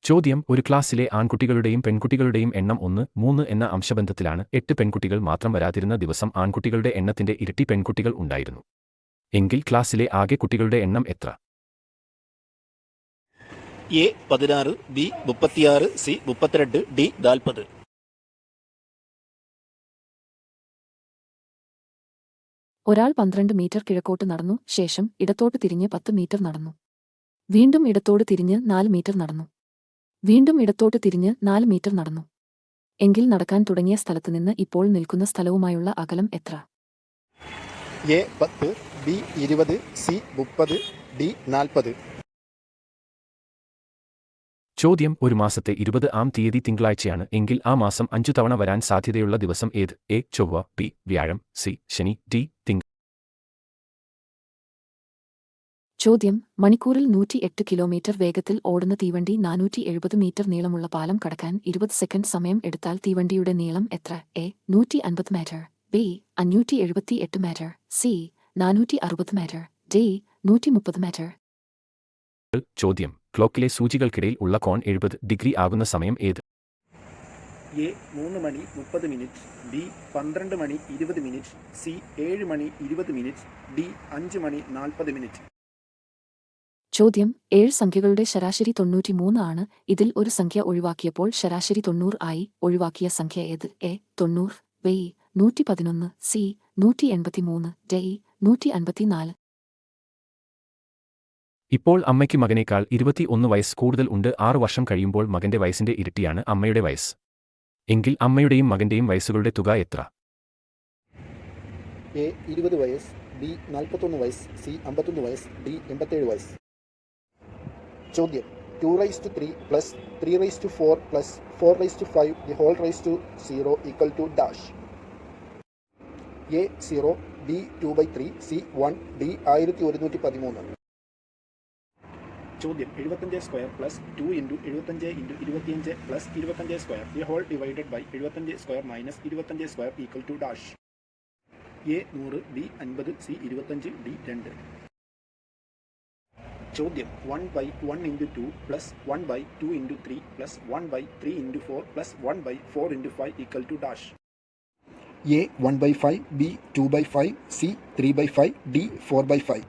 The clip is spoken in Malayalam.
ചോദ്യം: ഒരു ക്ലാസ്സിലെ ആൺകുട്ടികളുടെയും പെൺകുട്ടികളുടെയും എണ്ണം 1, 3 എന്ന അംശബന്ധത്തിലാണ്. 8 പെൺകുട്ടികൾ മാത്രം വരാതിരുന്ന ദിവസം ആൺകുട്ടികളുടെ എണ്ണത്തിന്റെ ഇരട്ടി പെൺകുട്ടികൾ ഉണ്ടായിരുന്നു. എങ്കിൽ ക്ലാസ്സിലെ ആകെ കുട്ടികളുടെ എണ്ണം എത്ര? A 16, B 36, C 32, D 40. ഒരാൾ 12 മീറ്റർ കിഴക്കോട്ട് നടന്നു, ശേഷം ഇടത്തോട്ട് തിരിഞ്ഞ് 10 മീറ്റർ നടന്നു. വീണ്ടും ഇടത്തോട്ട് തിരിഞ്ഞ് 4 മീറ്റർ നടന്നു. വീണ്ടും ഇടത്തോട്ട് തിരിഞ്ഞ് 4 മീറ്റർ നടന്നു. എങ്കിൽ നടക്കാൻ തുടങ്ങിയ സ്ഥലത്തുനിന്ന് ഇപ്പോൾ നിൽക്കുന്ന സ്ഥലവുമായുള്ള അകലം എത്ര? A 10, B 20, C 30, D 40. ചോദ്യം: ഒരു മാസത്തെ 20-ആം തീയതി തിങ്കളാഴ്ചയാണ് എങ്കിൽ ആ മാസം 5 തവണ വരാൻ സാധ്യതയുള്ള ദിവസം ഏത്? എ ചൊവ്വ, ബി വ്യാഴം, സി ശനി, ഡി തിങ്കൾ. ചോദ്യം: മണിക്കൂറിൽ 108 കിലോമീറ്റർ വേഗത്തിൽ ഓടുന്ന തീവണ്ടി 470 മീറ്റർ നീളമുള്ള പാലം കടക്കാൻ 20 സെക്കൻഡ് സമയം എടുത്താൽ തീവണ്ടിയുടെ നീളം എത്ര? A 150 metre, B 578 metre, C 460 metre, D 130 metre. ചോദ്യം: ക്ലോക്കിലെ സൂചികൾക്കിടയിൽ ഉള്ള കോൺ 70 ഡിഗ്രി ആകുന്ന സമയം ഏത്? എ 3 മണി 30 മിനിറ്റ്, ബി 12 മണി 20 മിനിറ്റ്, സി 7 മണി 20 മിനിറ്റ്, ഡി 5 മണി 40 മിനിറ്റ്. ചോദ്യം: 7 സംഖ്യകളുടെ ശരാശരി 93 ആണ്. ഇതിൽ ഒരു സംഖ്യ ഒഴിവാക്കിയപ്പോൾ ശരാശരി 90 ആയി. ഒഴിവാക്കിയ സംഖ്യ ഏത്? A 90, B 111, C 183, D 154. ഇപ്പോൾ അമ്മയ്ക്ക് മകനേക്കാൾ 21 വയസ്സ് കൂടുതൽ ഉണ്ട്. 6 വർഷം കഴിയുമ്പോൾ മകന്റെ വയസ്സിന്റെ ഇരട്ടിയാണ് അമ്മയുടെ വയസ്സ്. എങ്കിൽ അമ്മയുടെയും മകന്റെയും വയസ്സുകളുടെ തുക എത്ര? എ 20 വയസ്സ്, ബി 41 വയസ്സ്, സി 51 വയസ്സ്, ഡി 87 വയസ്സ്. ചോദ്യം: 2^3 plus 3^4 plus 4^5 the whole raise to 0 equal to dash. A 0, B 2/3, C 1, D 1113. ചോദ്യം: 75 square plus 2 × 75 × 25 plus 25 square the whole divided by 75 square minus 25 square equal to dash. A 100, B 50, C 25, D 2. ചോദ്യം: 1/1 × 2 plus 1/2 × 3 plus 1/3 × 4 plus 1/4 × 5 equal to dash. A 1/5, B 2/5, C 3/5, D 4/5.